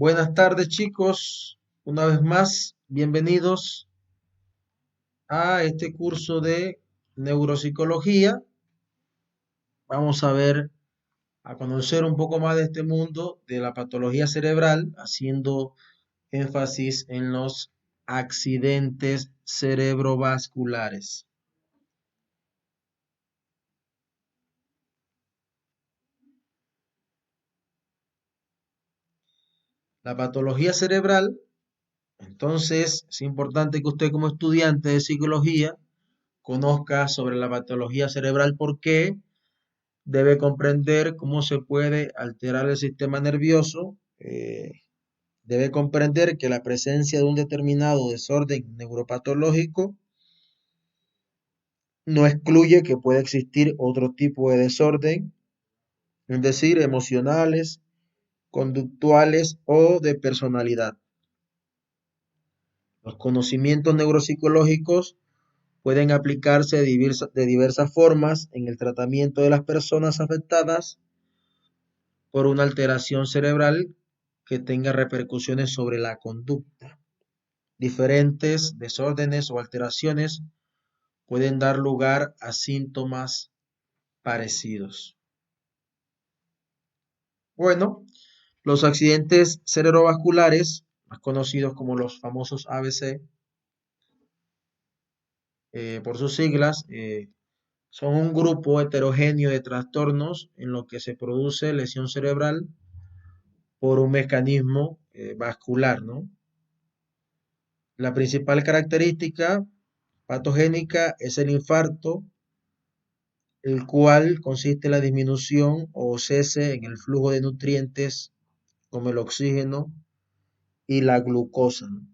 Buenas tardes, chicos. Una vez más, bienvenidos a este curso de neuropsicología. Vamos a ver, a conocer un poco más de este mundo de la patología cerebral, haciendo énfasis en los accidentes cerebrovasculares. La patología cerebral, entonces, es importante que usted como estudiante de psicología conozca sobre la patología cerebral. ¿Por qué? Debe comprender cómo se puede alterar el sistema nervioso, debe comprender que la presencia de un determinado desorden neuropatológico no excluye que pueda existir otro tipo de desorden, es decir, emocionales, conductuales o de personalidad. Los conocimientos neuropsicológicos pueden aplicarse de diversas formas en el tratamiento de las personas afectadas por una alteración cerebral que tenga repercusiones sobre la conducta. Diferentes desórdenes o alteraciones pueden dar lugar a síntomas parecidos. Bueno, los accidentes cerebrovasculares, más conocidos como los famosos ABC, por sus siglas, son un grupo heterogéneo de trastornos en los que se produce lesión cerebral por un mecanismo vascular, ¿no? La principal característica patogénica es el infarto, el cual consiste en la disminución o cese en el flujo de nutrientes como el oxígeno y la glucosa, ¿no?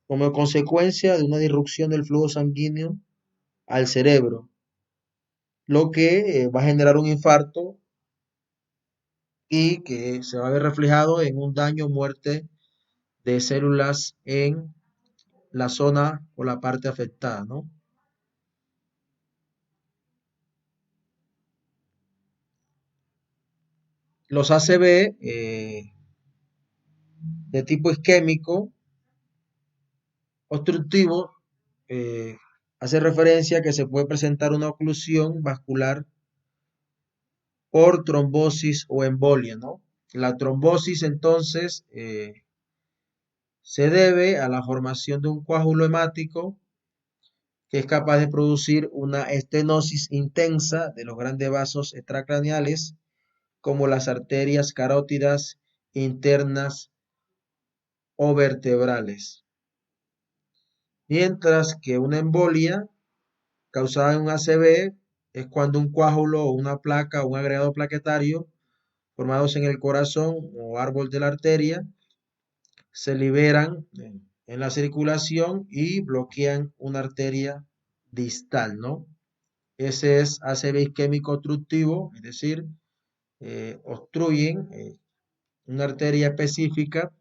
Como consecuencia de una disrupción del flujo sanguíneo al cerebro, lo que va a generar un infarto y que se va a ver reflejado en un daño o muerte de células en la zona o la parte afectada, ¿no? Los ACV de tipo isquémico obstructivo eh, hace referencia a que se puede presentar una oclusión vascular por trombosis o embolia, ¿no? La trombosis entonces se debe a la formación de un coágulo hemático que es capaz de producir una estenosis intensa de los grandes vasos extracraneales como las arterias carótidas internas o vertebrales. Mientras que una embolia causada en un ACV es cuando un coágulo o una placa o un agregado plaquetario formados en el corazón o árbol de la arteria se liberan en la circulación y bloquean una arteria distal, ¿no? Ese es ACV isquémico obstructivo, es decir, obstruyen una arteria específica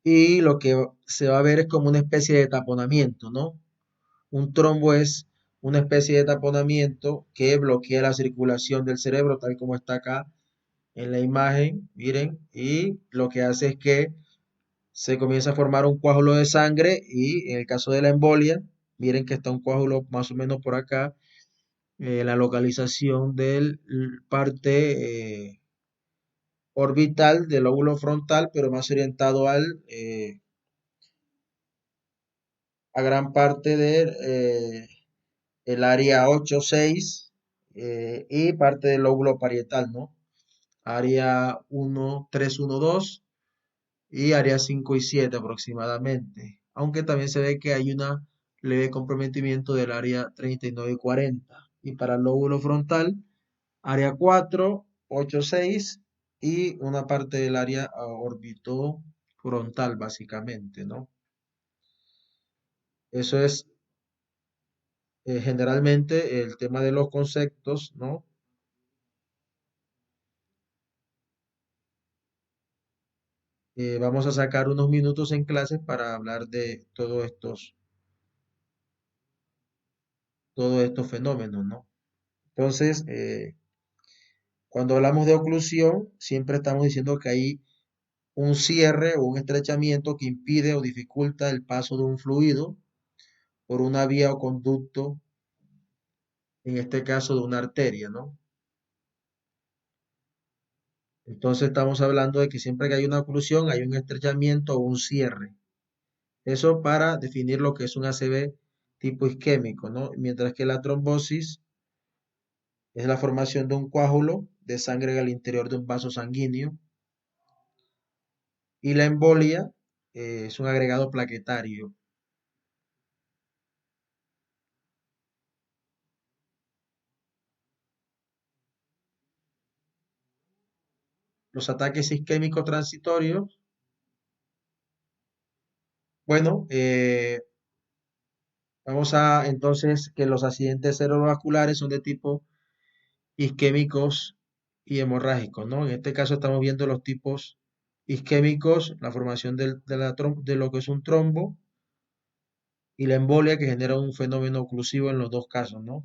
y lo que se va a ver es como una especie de taponamiento, ¿no? Un trombo es una especie de taponamiento que bloquea la circulación del cerebro, tal como está acá en la imagen, miren, y lo que hace es que se comienza a formar un coágulo de sangre y en el caso de la embolia, miren que está un coágulo más o menos por acá, la localización del parte orbital del lóbulo frontal, pero más orientado a gran parte de el área 8-6 y parte del lóbulo parietal, ¿no? Área 1-3-1-2 y área 5 y 7 aproximadamente. Aunque también se ve que hay una leve comprometimiento del área 39 y 40. Y para el lóbulo frontal, área 4, 8, 6 y una parte del área orbitofrontal, básicamente, ¿no? Eso es generalmente el tema de los conceptos, ¿no? Vamos a sacar unos minutos en clases para hablar de todos estos fenómenos, ¿no? Entonces, Cuando hablamos de oclusión, siempre estamos diciendo que hay un cierre o un estrechamiento que impide o dificulta el paso de un fluido por una vía o conducto, en este caso de una arteria, ¿no? Entonces estamos hablando de que siempre que hay una oclusión hay un estrechamiento o un cierre. Eso para definir lo que es un ACV tipo isquémico, ¿no? Mientras que la trombosis es la formación de un coágulo de sangre al interior de un vaso sanguíneo y la embolia es un agregado plaquetario. Los ataques isquémicos transitorios, bueno, vamos a entonces que los accidentes cerebrovasculares son de tipo isquémicos y hemorrágicos, ¿no? En este caso estamos viendo los tipos isquémicos, la formación de lo que es un trombo y la embolia que genera un fenómeno oclusivo en los dos casos, ¿no?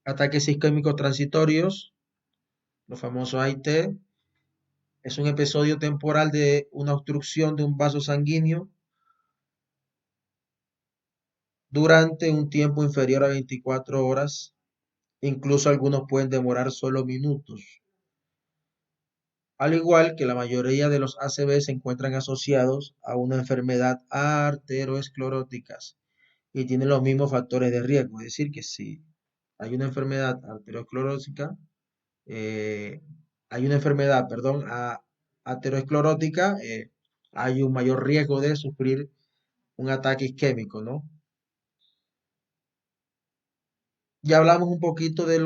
Ataques isquémicos transitorios, los famosos AIT, es un episodio temporal de una obstrucción de un vaso sanguíneo durante un tiempo inferior a 24 horas. Incluso algunos pueden demorar solo minutos. Al igual que la mayoría de los ACV se encuentran asociados a una enfermedad arterioscleróticas y tienen los mismos factores de riesgo. Es decir, que si hay una enfermedad arteriosclerótica, eh, hay una enfermedad, perdón, aterosclerótica, hay un mayor riesgo de sufrir un ataque isquémico, ¿no? Ya hablamos un poquito de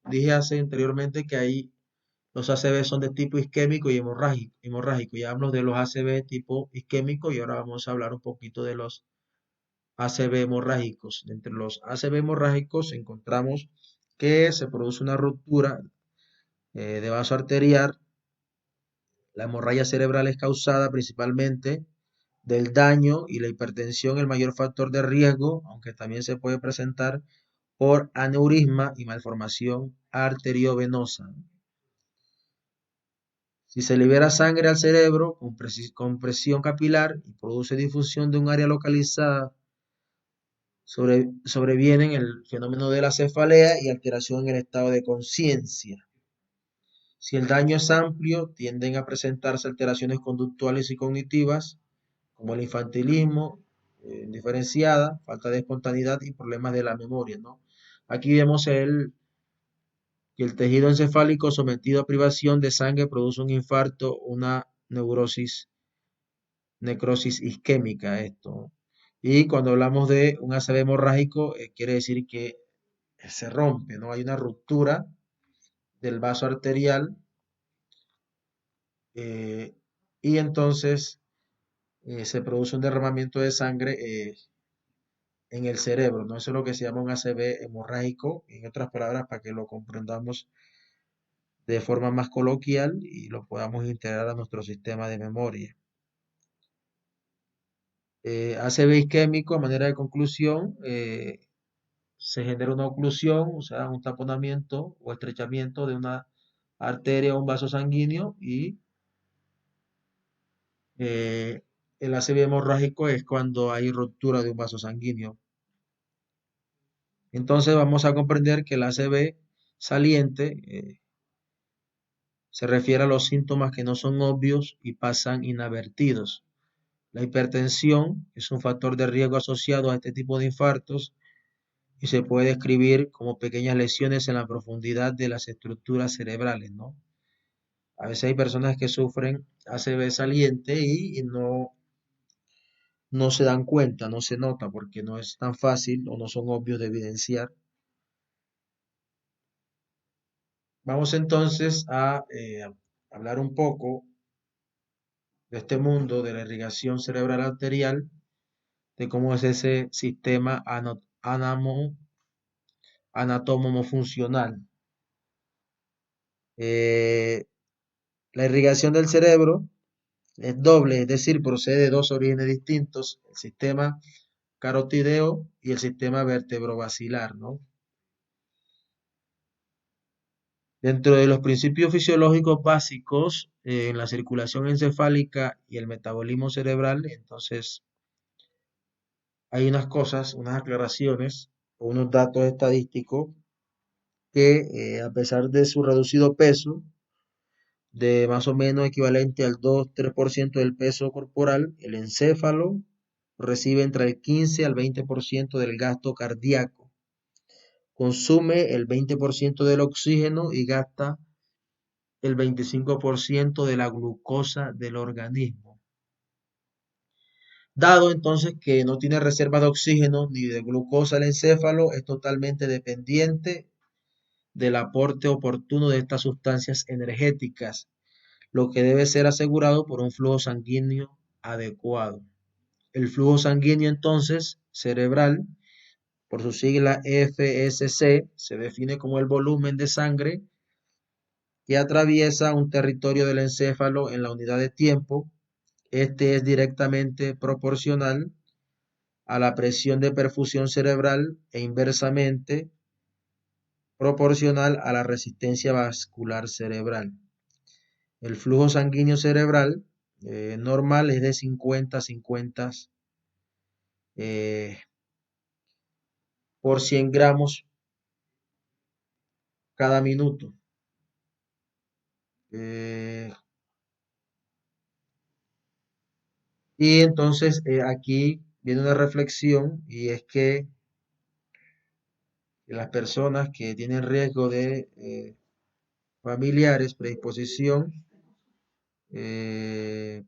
dije hace anteriormente que hay los ACV son de tipo isquémico y hemorrágico. Ya hablamos de los ACV tipo isquémico y ahora vamos a hablar un poquito de los ACV hemorrágicos. Entre los ACV hemorrágicos encontramos que se produce una ruptura de vaso arterial. La hemorragia cerebral es causada principalmente del daño y la hipertensión, el mayor factor de riesgo, aunque también se puede presentar por aneurisma y malformación arteriovenosa. Si se libera sangre al cerebro con presión capilar y produce difusión de un área localizada, sobrevienen el fenómeno de la cefalea y alteración en el estado de conciencia. Si el daño es amplio, tienden a presentarse alteraciones conductuales y cognitivas, como el infantilismo, diferenciada, falta de espontaneidad y problemas de la memoria, ¿no? Aquí vemos que el tejido encefálico sometido a privación de sangre produce un infarto, una neurosis, necrosis isquémica, esto. Y cuando hablamos de un ACV hemorrágico, quiere decir que se rompe, ¿no? Hay una ruptura del vaso arterial eh, y entonces se produce un derramamiento de sangre en el cerebro, ¿no? Eso es lo que se llama un ACV hemorrágico, en otras palabras, para que lo comprendamos de forma más coloquial y lo podamos integrar a nuestro sistema de memoria. ACV isquémico, a manera de conclusión, se genera una oclusión, o sea, un taponamiento o estrechamiento de una arteria o un vaso sanguíneo y eh, el ACV hemorrágico es cuando hay ruptura de un vaso sanguíneo. Entonces vamos a comprender que el ACV saliente se refiere a los síntomas que no son obvios y pasan inadvertidos. La hipertensión es un factor de riesgo asociado a este tipo de infartos y se puede describir como pequeñas lesiones en la profundidad de las estructuras cerebrales, ¿no? A veces hay personas que sufren ACV saliente y no se dan cuenta, no se nota porque no es tan fácil o no son obvios de evidenciar. Vamos entonces a hablar un poco de este mundo de la irrigación cerebral arterial, de cómo es ese sistema anatomofuncional. Eh, la irrigación del cerebro es doble, es decir, procede de dos orígenes distintos. El sistema carotideo y el sistema vertebrobasilar, ¿no? Dentro de los principios fisiológicos básicos en la circulación encefálica y el metabolismo cerebral, entonces hay unas cosas, unas aclaraciones o unos datos estadísticos que a pesar de su reducido peso, de más o menos equivalente al 2-3% del peso corporal, el encéfalo recibe entre el 15 al 20% del gasto cardíaco, consume el 20% del oxígeno y gasta el 25% de la glucosa del organismo. Dado entonces que no tiene reserva de oxígeno ni de glucosa el encéfalo, es totalmente dependiente del aporte oportuno de estas sustancias energéticas, lo que debe ser asegurado por un flujo sanguíneo adecuado. El flujo sanguíneo entonces cerebral, por su sigla FSC, se define como el volumen de sangre que atraviesa un territorio del encéfalo en la unidad de tiempo. Este es directamente proporcional a la presión de perfusión cerebral e inversamente proporcional a la resistencia vascular cerebral. El flujo sanguíneo cerebral normal es de 50-50 eh, por 100 gramos cada minuto. Eh, y entonces aquí viene una reflexión y es que las personas que tienen riesgo de familiares, predisposición, eh,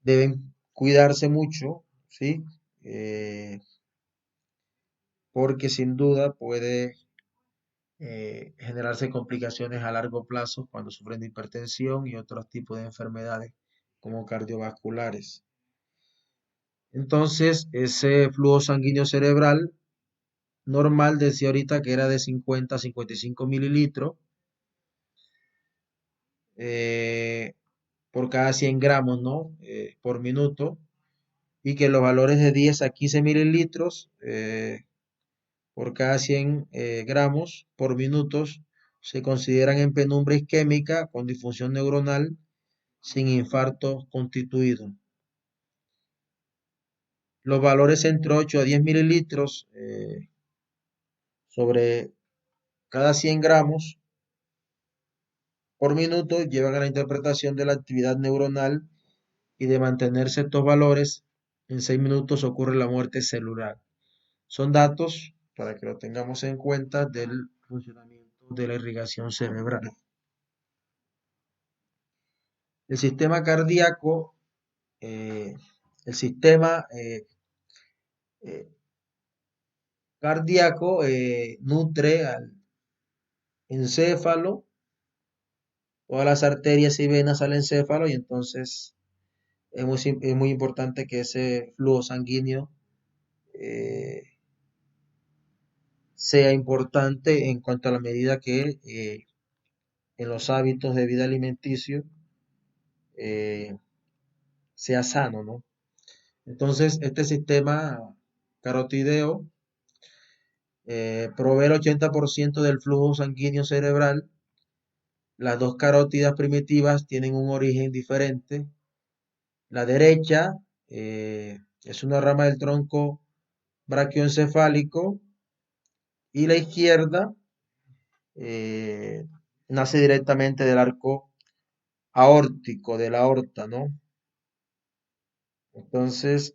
deben cuidarse mucho, ¿sí? Eh, porque sin duda puede generarse complicaciones a largo plazo cuando sufren de hipertensión y otros tipos de enfermedades como cardiovasculares. Entonces, ese flujo sanguíneo cerebral normal decía ahorita que era de 50 a 55 mililitros eh, por cada 100 gramos, ¿no? Por minuto. Y que los valores de 10 a 15 mililitros por cada 100 gramos por minutos se consideran en penumbra isquémica con disfunción neuronal sin infarto constituido. Los valores entre 8 a 10 mililitros sobre cada 100 gramos por minuto llevan a la interpretación de la actividad neuronal y de mantenerse estos valores en 6 minutos ocurre la muerte celular. Son datos para que lo tengamos en cuenta del funcionamiento de la irrigación cerebral. El sistema cardíaco, eh, el sistema eh, cardíaco nutre al encéfalo, todas las arterias y venas al encéfalo y entonces es muy importante que ese flujo sanguíneo eh, sea importante en cuanto a la medida que en los hábitos de vida alimenticio eh, sea sano, ¿no? Entonces, este sistema carotideo provee el 80% del flujo sanguíneo cerebral. Las dos carótidas primitivas tienen un origen diferente. La derecha es una rama del tronco braquioencefálico y la izquierda eh, nace directamente del arco aórtico, de la aorta, ¿no? Entonces,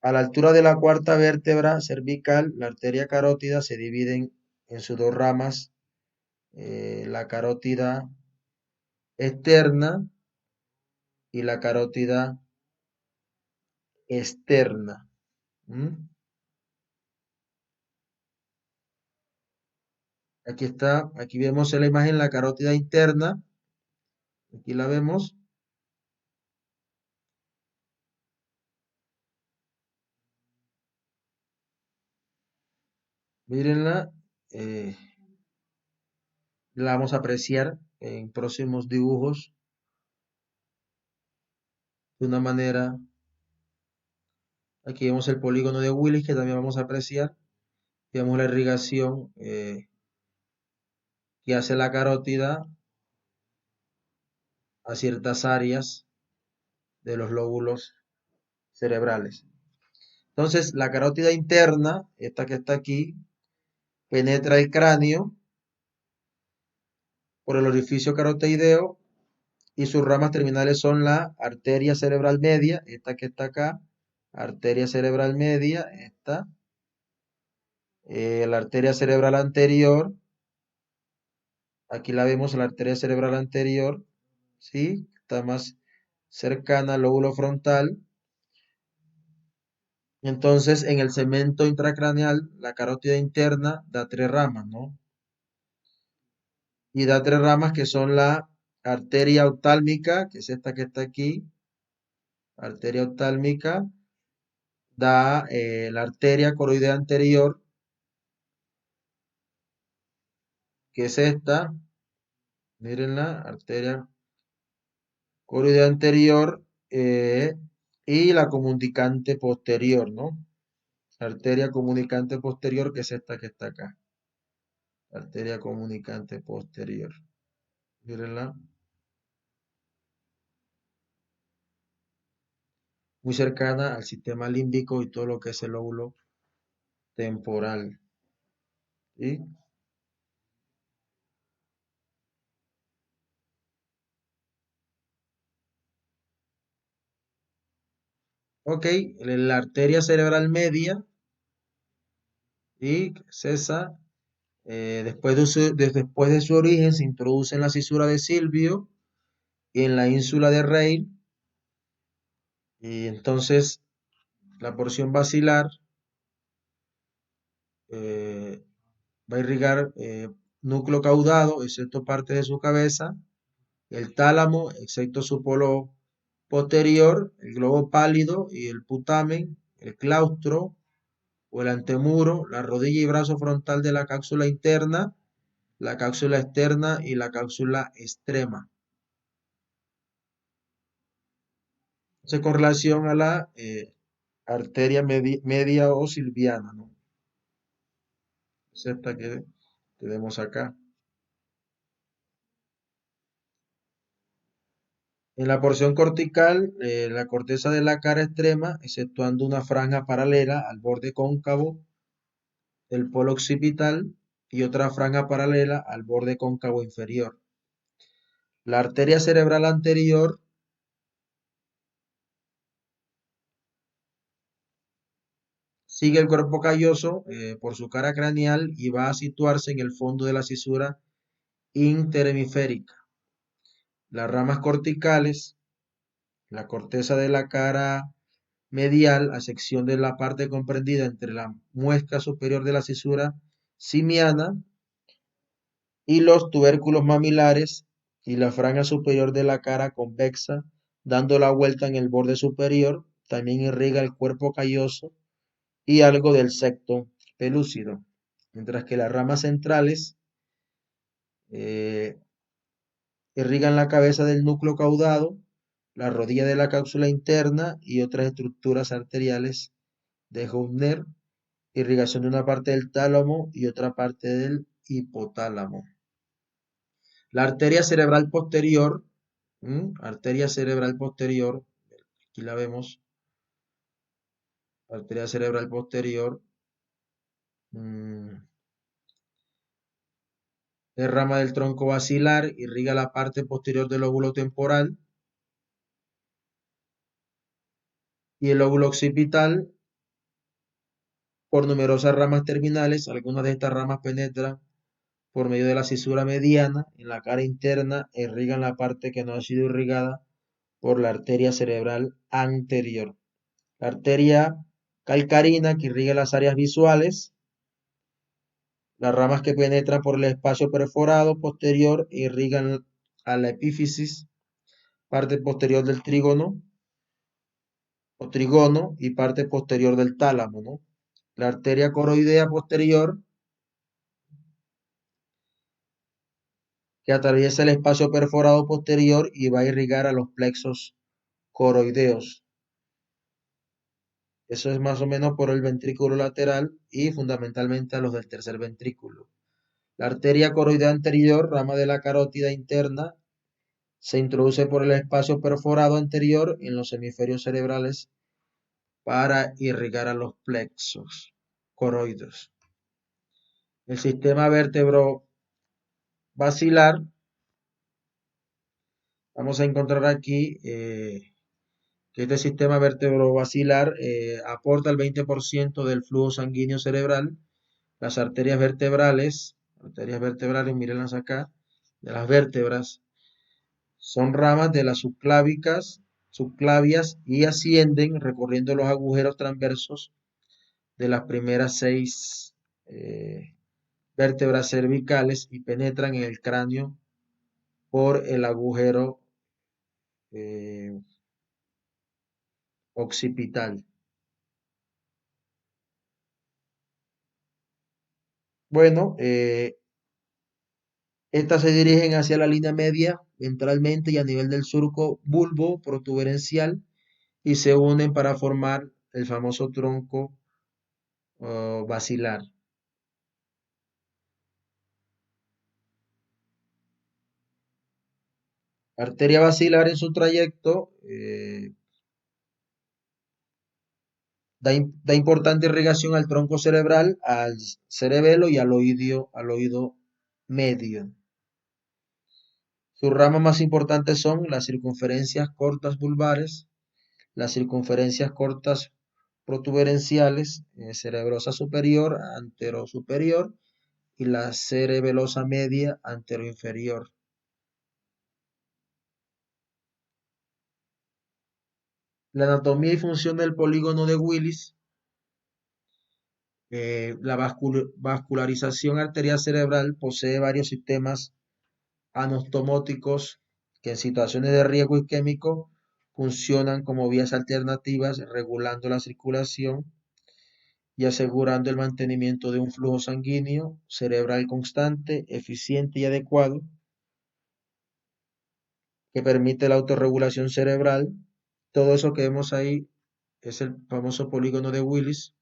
a la altura de la cuarta vértebra cervical, la arteria carótida se divide en sus dos ramas, la carótida externa y la carótida externa. ¿Mm? Aquí está, aquí vemos en la imagen la carótida interna, aquí la vemos, mírenla, eh, la vamos a apreciar en próximos dibujos. de una manera. Aquí vemos el polígono de Willis que también vamos a apreciar. Vemos la irrigación que hace la carótida a ciertas áreas de los lóbulos cerebrales. Entonces, la carótida interna, esta que está aquí, penetra el cráneo por el orificio carotiideo y sus ramas terminales son la arteria cerebral media, esta que está acá, arteria cerebral media, esta, la arteria cerebral anterior, aquí la vemos, la arteria cerebral anterior, ¿sí? Está más cercana al lóbulo frontal. Entonces, en el segmento intracraneal, la carótida interna da tres ramas, ¿no? Y da tres ramas que son la arteria oftálmica, que es esta que está aquí, arteria oftálmica, da la arteria coroidea anterior, que es esta, mírenla, arteria coroidea anterior y la comunicante posterior, ¿no? Arteria comunicante posterior, que es esta que está acá, arteria comunicante posterior, mírenla, muy cercana al sistema límbico y todo lo que es el lóbulo temporal, ¿sí? Ok, la arteria cerebral media y cesa, después de su origen se introduce en la cisura de Silvio y en la ínsula de Rey y entonces la porción basilar eh, va a irrigar núcleo caudado, excepto parte de su cabeza, el tálamo, excepto su polo posterior, el globo pálido y el putamen, el claustro o el antemuro, la rodilla y brazo frontal de la cápsula interna, la cápsula externa y la cápsula extrema. Entonces, con relación a la arteria media o silviana, ¿no? Es esta que tenemos acá. En la porción cortical, la corteza de la cara extrema, exceptuando una franja paralela al borde cóncavo del polo occipital y otra franja paralela al borde cóncavo inferior. La arteria cerebral anterior sigue el cuerpo calloso por su cara craneal y va a situarse en el fondo de la cisura interhemisférica. Las ramas corticales, la corteza de la cara medial, a sección de la parte comprendida entre la muesca superior de la cisura simiana y los tubérculos mamilares y la franja superior de la cara convexa, dando la vuelta en el borde superior, también irriga el cuerpo calloso y algo del septo pelúcido, mientras que las ramas centrales eh, irrigan la cabeza del núcleo caudado, la rodilla de la cápsula interna y otras estructuras arteriales de Hübner, irrigación de una parte del tálamo y otra parte del hipotálamo. La arteria cerebral posterior, arteria cerebral posterior, aquí la vemos, arteria cerebral posterior, mm, es rama del tronco basilar, irriga la parte posterior del lóbulo temporal y el lóbulo occipital por numerosas ramas terminales. Algunas de estas ramas penetran por medio de la cisura mediana en la cara interna e irrigan la parte que no ha sido irrigada por la arteria cerebral anterior. La arteria calcarina que irriga las áreas visuales, las ramas que penetran por el espacio perforado posterior e irrigan a la epífisis, parte posterior del trígono o trigono y parte posterior del tálamo, ¿no? La arteria coroidea posterior que atraviesa el espacio perforado posterior y va a irrigar a los plexos coroideos. Eso es más o menos por el ventrículo lateral y fundamentalmente a los del tercer ventrículo. La arteria coroidea anterior, rama de la carótida interna, se introduce por el espacio perforado anterior en los hemisferios cerebrales para irrigar a los plexos coroides. El sistema vértebro basilar, vamos a encontrar aquí que este sistema vertebrovascular aporta el 20% del flujo sanguíneo cerebral. Las arterias vertebrales, mírenlas acá, de las vértebras, son ramas de las subclavias y ascienden recorriendo los agujeros transversos de las primeras 6 vértebras cervicales y penetran en el cráneo por el agujero eh, occipital. Bueno, estas se dirigen hacia la línea media ventralmente y a nivel del surco bulbo protuberencial y se unen para formar el famoso tronco basilar. Arteria basilar en su trayecto da importante irrigación al tronco cerebral, al cerebelo y al oído medio. Sus ramas más importantes son las circunferencias cortas vulvares, las circunferencias cortas protuberenciales, cerebrosa superior, anterosuperior y la cerebelosa media, anteroinferior. La anatomía y función del polígono de Willis, la vascularización arterial cerebral posee varios sistemas anostomóticos que en situaciones de riesgo isquémico funcionan como vías alternativas regulando la circulación y asegurando el mantenimiento de un flujo sanguíneo cerebral constante, eficiente y adecuado que permite la autorregulación cerebral. Todo eso que vemos ahí es el famoso polígono de Willis.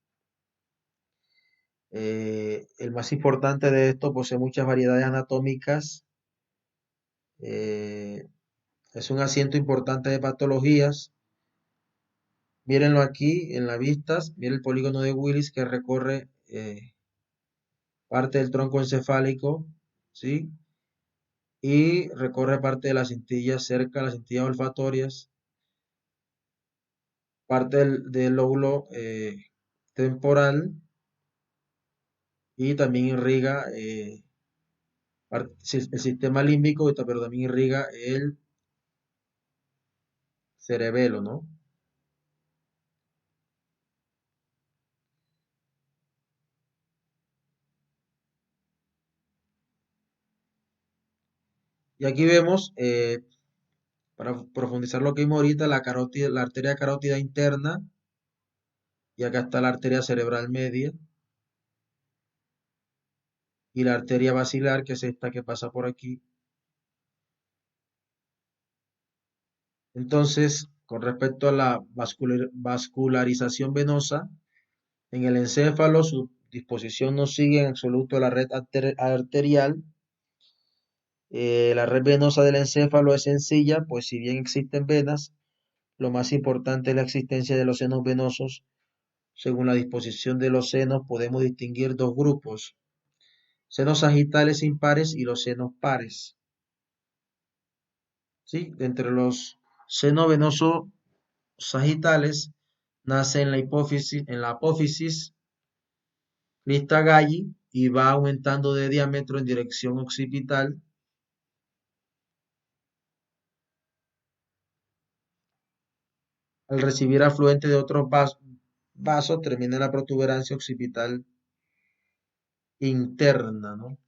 El más importante de esto posee muchas variedades anatómicas. eh, es un asiento importante de patologías. Mírenlo aquí en las vistas. Miren el polígono de Willis que recorre parte del tronco encefálico, ¿sí? Y recorre parte de las cintillas cerca de las cintillas olfatorias, parte del lóbulo temporal y también irriga el sistema límbico, pero también irriga el cerebelo, ¿no? Y aquí vemos, para profundizar lo que vimos ahorita, la arteria carótida interna, y acá está la arteria cerebral media, y la arteria basilar, que es esta que pasa por aquí. Entonces, con respecto a la vascularización venosa, en el encéfalo su disposición no sigue en absoluto la red arterial. La red venosa del encéfalo es sencilla, pues si bien existen venas, lo más importante es la existencia de los senos venosos. Según la disposición de los senos, podemos distinguir dos grupos: senos sagitales impares y los senos pares. ¿Sí? Entre los senos venosos sagitales nace en la apófisis crista galli y va aumentando de diámetro en dirección occipital. Al recibir afluente de otros vasos, termina en la protuberancia occipital interna, ¿no?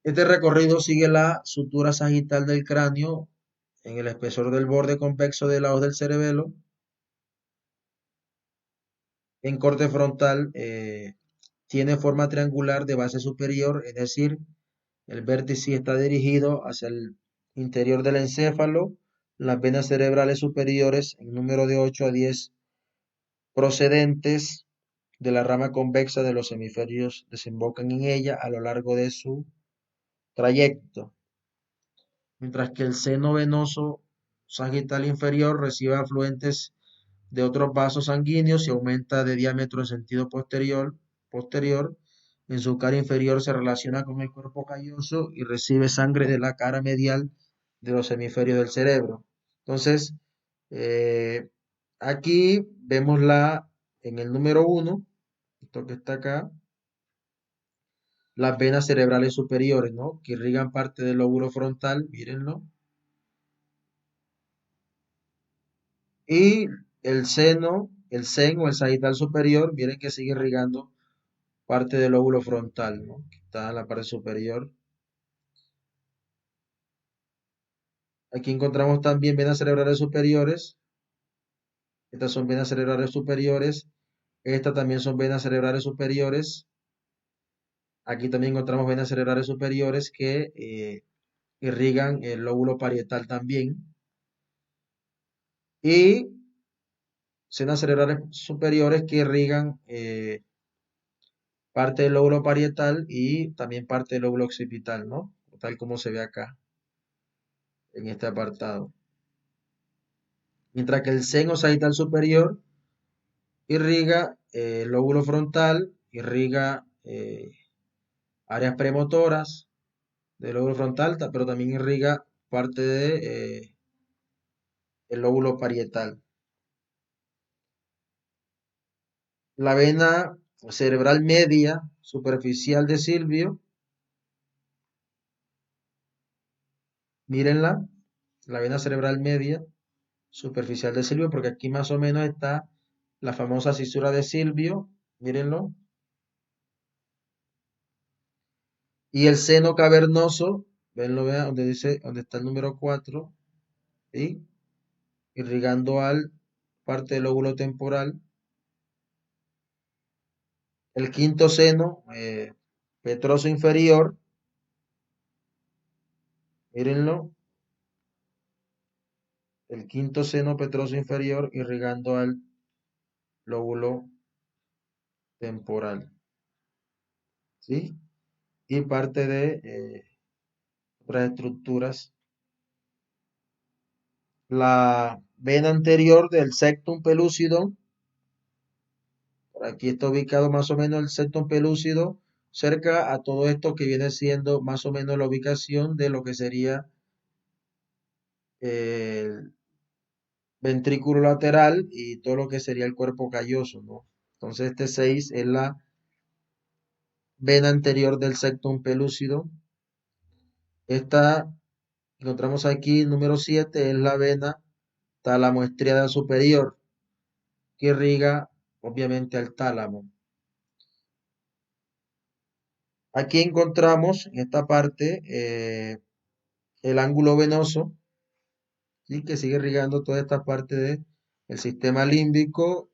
Este recorrido sigue la sutura sagital del cráneo en el espesor del borde convexo de la hoz del cerebelo. En corte frontal tiene forma triangular de base superior, es decir, el vértice está dirigido hacia el interior del encéfalo, las venas cerebrales superiores en número de 8 a 10 procedentes de la rama convexa de los hemisferios desembocan en ella a lo largo de su trayecto, mientras que el seno venoso sagital inferior recibe afluentes de otros vasos sanguíneos y aumenta de diámetro en sentido posterior. En su cara inferior se relaciona con el cuerpo calloso y recibe sangre de la cara medial de los hemisferios del cerebro. Entonces, eh, aquí vemos en el número uno, esto que está acá, las venas cerebrales superiores, ¿no? Que irrigan parte del lóbulo frontal, mírenlo. Y el seno, el sagital superior, miren que sigue irrigando parte del lóbulo frontal, ¿no? Que está en la parte superior. Aquí encontramos también venas cerebrales superiores. Estas son venas cerebrales superiores. Estas también son venas cerebrales superiores. Aquí también encontramos venas cerebrales superiores que irrigan el lóbulo parietal también. Y venas cerebrales superiores que irrigan parte del lóbulo parietal y también parte del lóbulo occipital, ¿no? Tal como se ve acá en este apartado. Mientras que el seno sagital superior irriga el lóbulo frontal, irriga áreas premotoras del lóbulo frontal, pero también irriga parte de el lóbulo parietal. La vena cerebral media superficial de Silvio, mírenla, la vena cerebral media superficial de Silvio, porque aquí más o menos está la famosa cisura de Silvio, mírenlo. Y el seno cavernoso, venlo, vean, donde dice, donde está el número 4, ¿sí? Irrigando al parte del lóbulo temporal. El quinto seno, petroso inferior, mírenlo. El quinto seno petroso inferior irrigando al lóbulo temporal, ¿sí? Y parte de otras estructuras. La vena anterior del septum pelúcido, por aquí está ubicado más o menos el septum pelúcido, cerca a todo esto que viene siendo más o menos la ubicación de lo que sería el ventrículo lateral y todo lo que sería el cuerpo calloso, ¿no? Entonces este 6 es la vena anterior del septum pelúcido. Esta encontramos aquí, número 7, es la vena tálamo estriada superior, que irriga obviamente al tálamo. Aquí encontramos en esta parte el ángulo venoso, ¿sí? Que sigue irrigando toda esta parte del sistema límbico,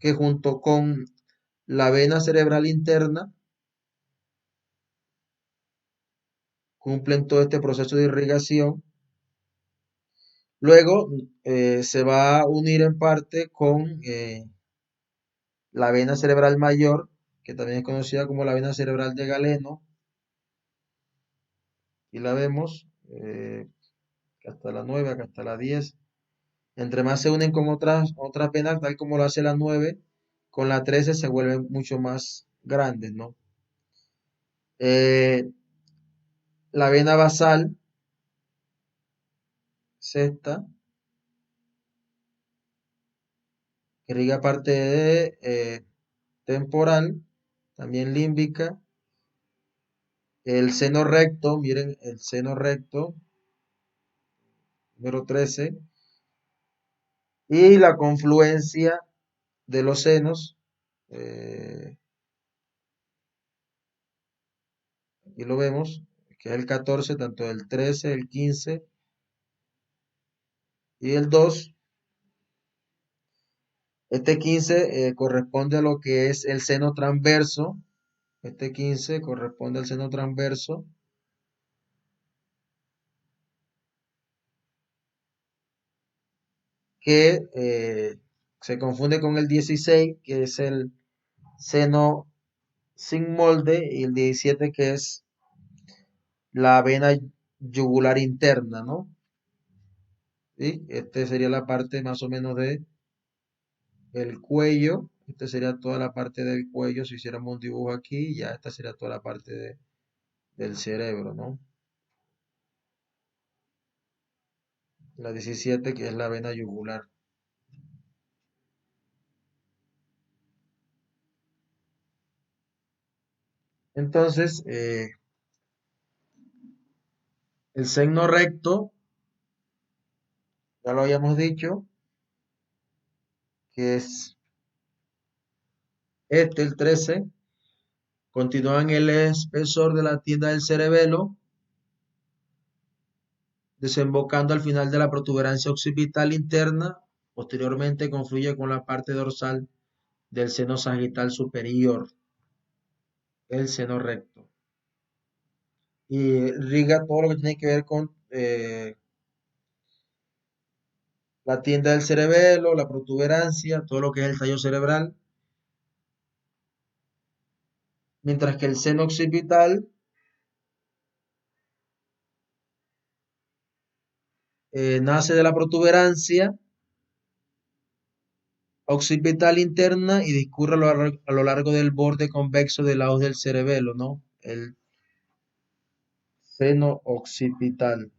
que junto con la vena cerebral interna cumplen todo este proceso de irrigación. Luego se va a unir en parte con la vena cerebral mayor, que también es conocida como la vena cerebral de Galeno. Y la vemos, que hasta la 9, acá hasta la 10. Entre más se unen con otras venas, tal como lo hace la 9, con la 13 se vuelven mucho más grandes, ¿no? Eh, la vena basal, sexta, que irriga parte de, temporal, también límbica. El seno recto, miren el seno recto, número 13, y la confluencia de los senos, aquí lo vemos, que es el 14, tanto el 13, el 15 y el 2. Este 15 corresponde a lo que es el seno transverso. Este 15 corresponde al seno transverso. que se confunde con el 16, que es el seno sin molde, y el 17, que es la vena yugular interna, ¿no? ¿Sí? Este sería la parte más o menos de el cuello. Esta sería toda la parte del cuello. Si hiciéramos un dibujo aquí, ya esta sería toda la parte del cerebro, ¿no? La 17, que es la vena yugular. Entonces, el seno recto, ya lo habíamos dicho, que es este, el 13, continúa en el espesor de la tienda del cerebelo, desembocando al final de la protuberancia occipital interna. Posteriormente confluye con la parte dorsal del seno sagital superior, el seno recto. Y riga todo lo que tiene que ver con la tienda del cerebelo, la protuberancia, todo lo que es el tallo cerebral. Mientras que el seno occipital nace de la protuberancia occipital interna y discurre a lo largo del borde convexo del lado del cerebelo, ¿no? El seno occipital.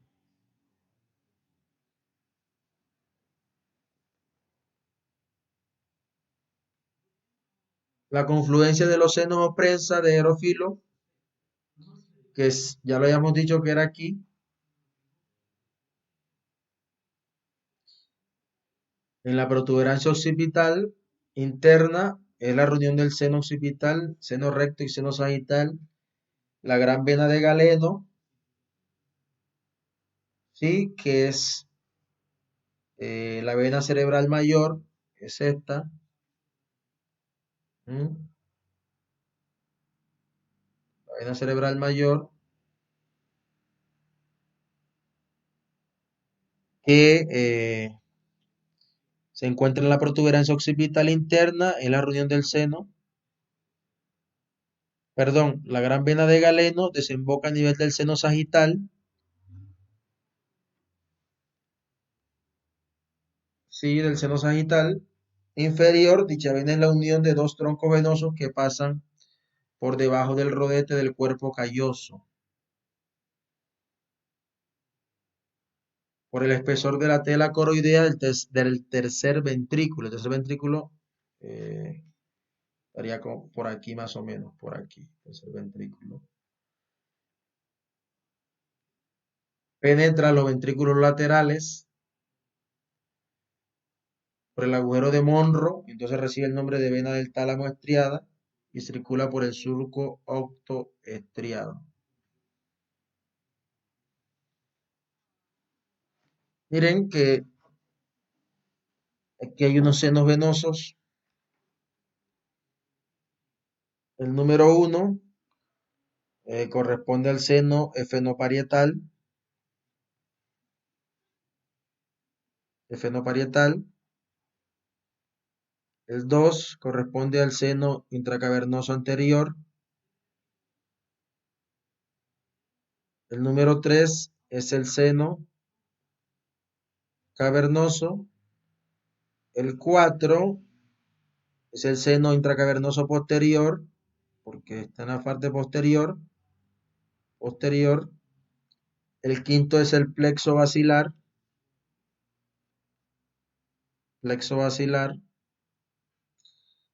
La confluencia de los senos o prensa de Erófilo, que es, ya lo habíamos dicho que era aquí, en la protuberancia occipital interna, es la reunión del seno occipital, seno recto y seno sagital, la gran vena de Galeno, ¿sí? Que es la vena cerebral mayor, es esta. ¿M? La vena cerebral mayor, que se encuentra en la protuberancia occipital interna, en la reunión del seno. Perdón, la gran vena de Galeno desemboca a nivel del seno sagital, sí, del seno sagital inferior. Dicha vena es la unión de dos troncos venosos que pasan por debajo del rodete del cuerpo calloso, por el espesor de la tela coroidea del tercer ventrículo. El tercer ventrículo eh, estaría por aquí más o menos, por aquí, tercer ventrículo. Penetra los ventrículos laterales por el agujero de Monro, entonces recibe el nombre de vena del tálamo estriada y circula por el surco octoestriado. Miren que aquí hay unos senos venosos. El número 1 corresponde al seno efenoparietal. Efenoparietal. El 2 corresponde al seno intracavernoso anterior. El número 3 es el seno cavernoso. El 4 es el seno intracavernoso posterior, porque está en la parte posterior. Posterior. El quinto es el plexo basilar. Plexo basilar.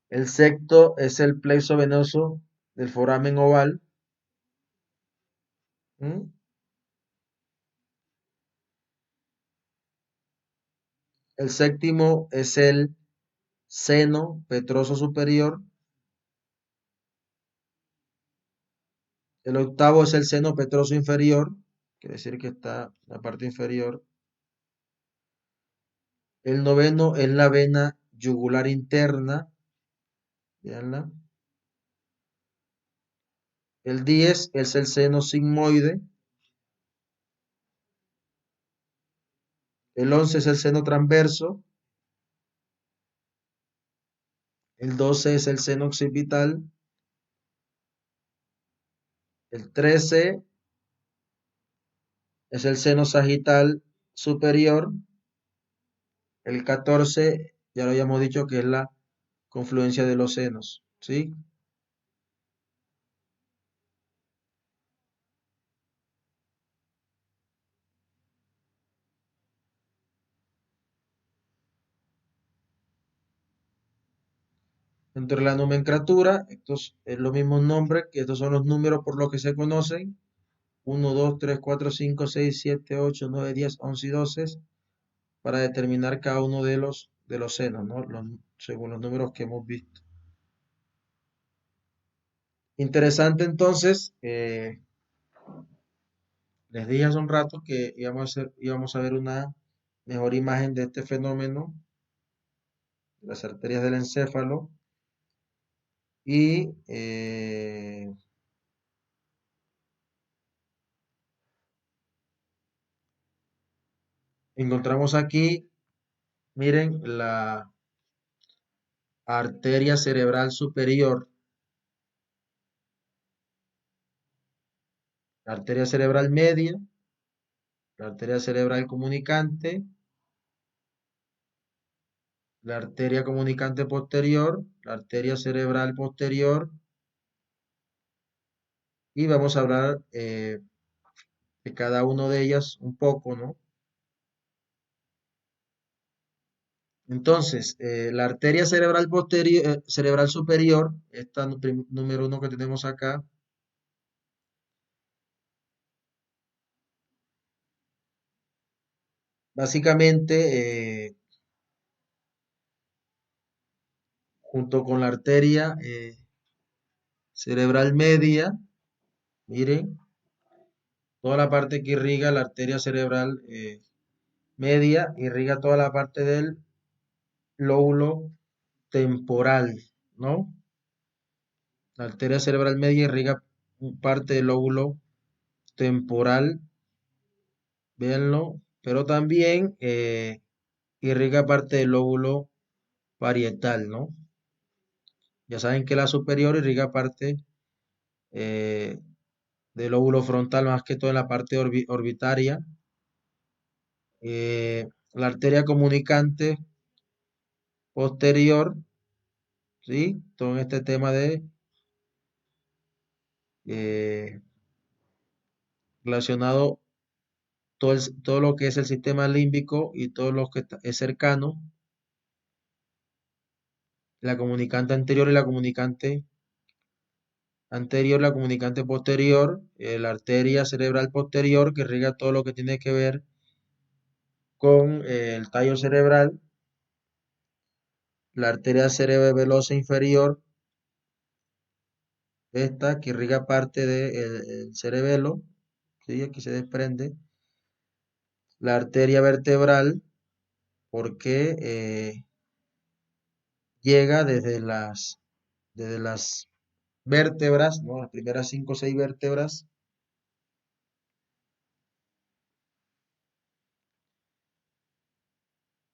El sexto es el plexo venoso del foramen oval. ¿Mm? El séptimo es el seno petroso superior. El octavo es el seno petroso inferior, quiere decir que está en la parte inferior. El noveno es la vena yugular interna. Veanla. El 10 es el seno sigmoide. El 11 es el seno transverso. El 12 es el seno occipital. El 13 es el seno sagital superior. El 14, ya lo habíamos dicho que es la confluencia de los senos, ¿sí? Dentro de la nomenclatura, estos es los mismos nombres, que estos son los números por los que se conocen. 1, 2, 3, 4, 5, 6, 7, 8, 9, 10, 11 y 12, para determinar cada uno de los senos, ¿no? Según los números que hemos visto. Interesante entonces, les dije hace un rato que íbamos a ver una mejor imagen de este fenómeno, las arterias del encéfalo, y encontramos aquí, miren, la arteria cerebral superior, la arteria cerebral media, la arteria cerebral comunicante, la arteria comunicante posterior, la arteria cerebral posterior, y vamos a hablar de cada una de ellas un poco, ¿no? Entonces, la arteria cerebral posterior, cerebral superior, esta número uno que tenemos acá, básicamente, junto con la arteria cerebral media, miren, toda la parte que irriga la arteria cerebral media, irriga toda la parte del lóbulo temporal, ¿no? La arteria cerebral media irriga parte del lóbulo temporal, véanlo, pero también irriga parte del lóbulo parietal, ¿no? Ya saben que la superior irriga parte eh, del lóbulo frontal, más que todo en la parte orbitaria. La arteria comunicante posterior, ¿sí? Todo este tema de eh, relacionado todo lo que es el sistema límbico y todo lo que es cercano, la comunicante anterior y la comunicante anterior, la comunicante posterior, la arteria cerebral posterior que irriga todo lo que tiene que ver con el tallo cerebral, la arteria cerebelosa inferior, esta que irriga parte del cerebelo, ¿sí? Aquí se desprende, la arteria vertebral, porque llega desde las vértebras, ¿no? Las primeras 5 o 6 vértebras.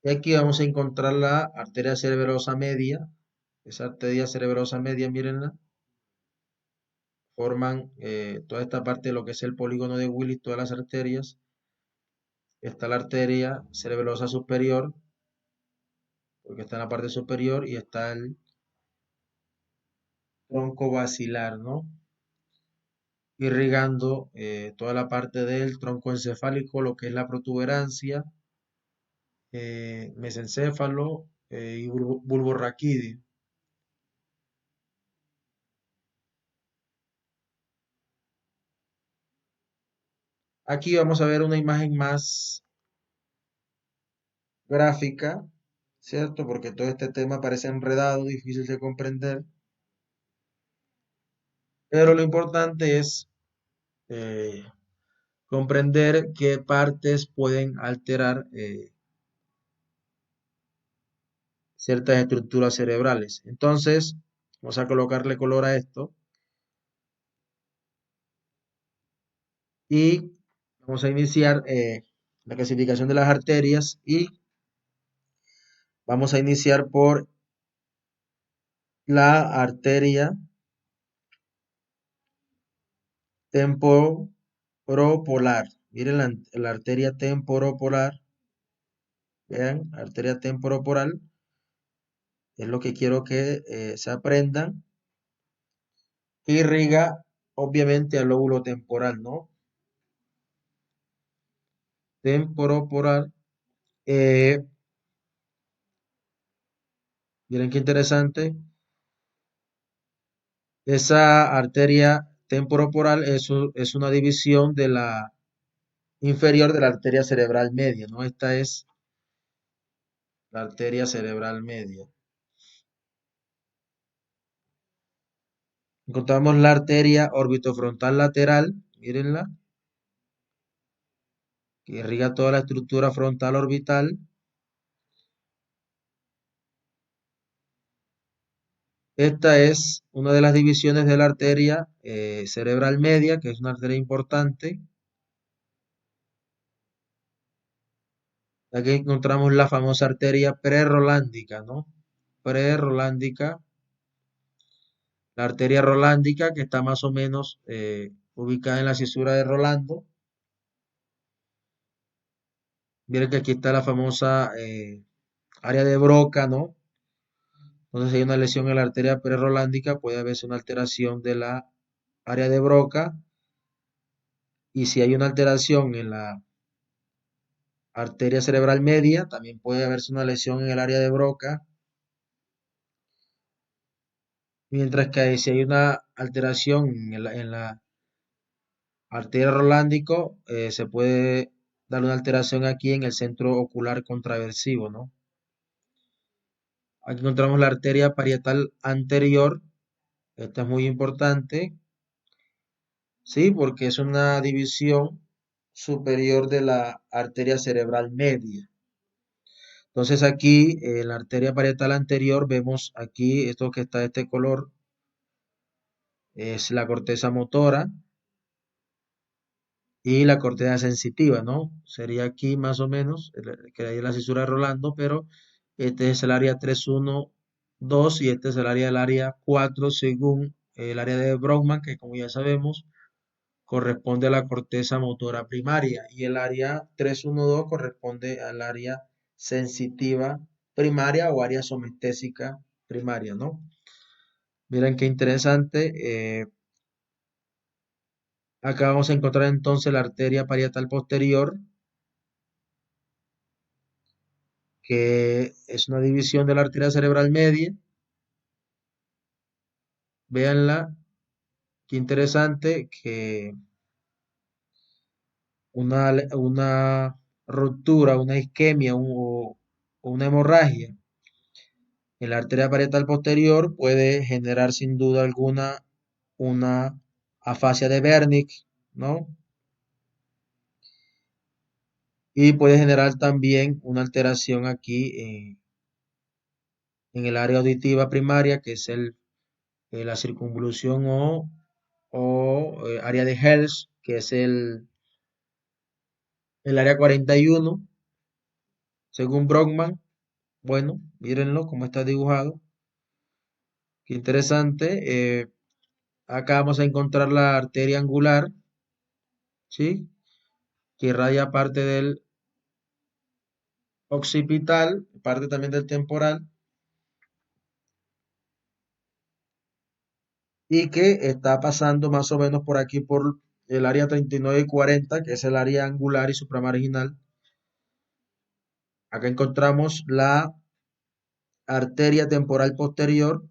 Y aquí vamos a encontrar la arteria cerebrosa media. Esa arteria cerebrosa media, mírenla, forman toda esta parte de lo que es el polígono de Willis, todas las arterias. Está la arteria cerebrosa superior, porque está en la parte superior, y está el tronco basilar, ¿no? Irrigando toda la parte del tronco encefálico, lo que es la protuberancia, mesencéfalo y bulbo raquídeo. Aquí vamos a ver una imagen más gráfica, ¿cierto? Porque todo este tema parece enredado, difícil de comprender, pero lo importante es eh, comprender qué partes pueden alterar ciertas estructuras cerebrales. Entonces, vamos a colocarle color a esto y vamos a iniciar la clasificación de las arterias y vamos a iniciar por la arteria temporopolar. Miren la arteria temporopolar. Vean, arteria temporopolar es lo que quiero que se aprendan. Irriga, obviamente, al lóbulo temporal, ¿no? Temporopolar. Eh, Miren qué interesante. Esa arteria temporoporal es una división de la inferior de la arteria cerebral media, ¿no? Esta es la arteria cerebral media. Encontramos la arteria orbitofrontal lateral, mírenla, que irriga toda la estructura frontal orbital. Esta es una de las divisiones de la arteria cerebral media, que es una arteria importante. Aquí encontramos la famosa arteria prerolándica, ¿no? Prerolándica, la arteria rolándica que está más o menos ubicada en la cisura de Rolando. Miren que aquí está la famosa área de Broca, ¿no? Entonces, si hay una lesión en la arteria prerolándica, puede haberse una alteración de la área de Broca. Y si hay una alteración en la arteria cerebral media, también puede haberse una lesión en el área de Broca. Mientras que si hay una alteración en la arteria rolándico, se puede dar una alteración aquí en el centro ocular contraversivo, ¿no? Aquí encontramos la arteria parietal anterior. Esta es muy importante, ¿sí? Porque es una división superior de la arteria cerebral media. Entonces aquí en la arteria parietal anterior vemos aquí esto que está de este color es la corteza motora y la corteza sensitiva, ¿no? Sería aquí más o menos, que hay la cisura de Rolando, pero este es el área 312 y este es el área del área 4 según el área de Brodmann, que como ya sabemos corresponde a la corteza motora primaria y el área 312 corresponde al área sensitiva primaria o área somestésica primaria, ¿no? Miren qué interesante. Acá vamos a encontrar entonces la arteria parietal posterior, que es una división de la arteria cerebral media. Véanla, qué interesante que una ruptura, una isquemia o una hemorragia en la arteria parietal posterior puede generar sin duda alguna una afasia de Wernicke, ¿no? Y puede generar también una alteración aquí en el área auditiva primaria, que es la circunvolución o área de Hels, que es el área 41, según Brockman. Bueno, mírenlo cómo está dibujado. Qué interesante. Acá vamos a encontrar la arteria angular, ¿sí? Que irradia parte del occipital, parte también del temporal, y que está pasando más o menos por aquí por el área 39 y 40, que es el área angular y supramarginal. Acá encontramos la arteria temporal posterior,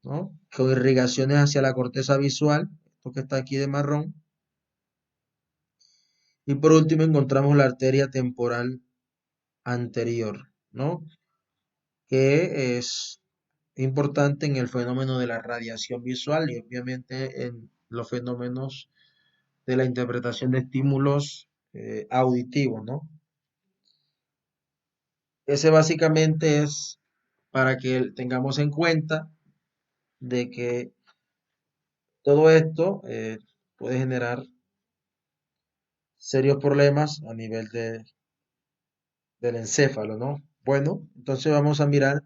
¿no? Con irrigaciones hacia la corteza visual, esto que está aquí de marrón. Y por último encontramos la arteria temporal anterior, ¿no? Que es importante en el fenómeno de la radiación visual y obviamente en los fenómenos de la interpretación de estímulos auditivos, ¿no? Ese básicamente es para que tengamos en cuenta de que todo esto puede generar serios problemas a nivel del encéfalo, ¿no? Bueno, entonces vamos a mirar,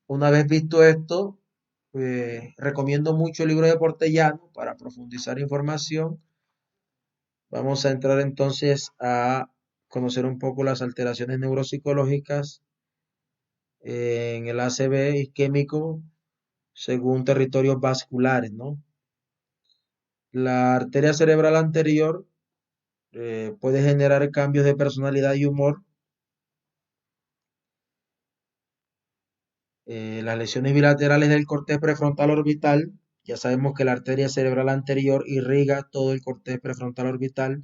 una vez visto esto, Recomiendo mucho el libro de Portellano para profundizar información. Vamos a entrar entonces a conocer un poco las alteraciones neuropsicológicas en el ACV isquémico según territorios vasculares, ¿no? La arteria cerebral anterior puede generar cambios de personalidad y humor. Las lesiones bilaterales del corte prefrontal orbital, ya sabemos que la arteria cerebral anterior irriga todo el corte prefrontal orbital,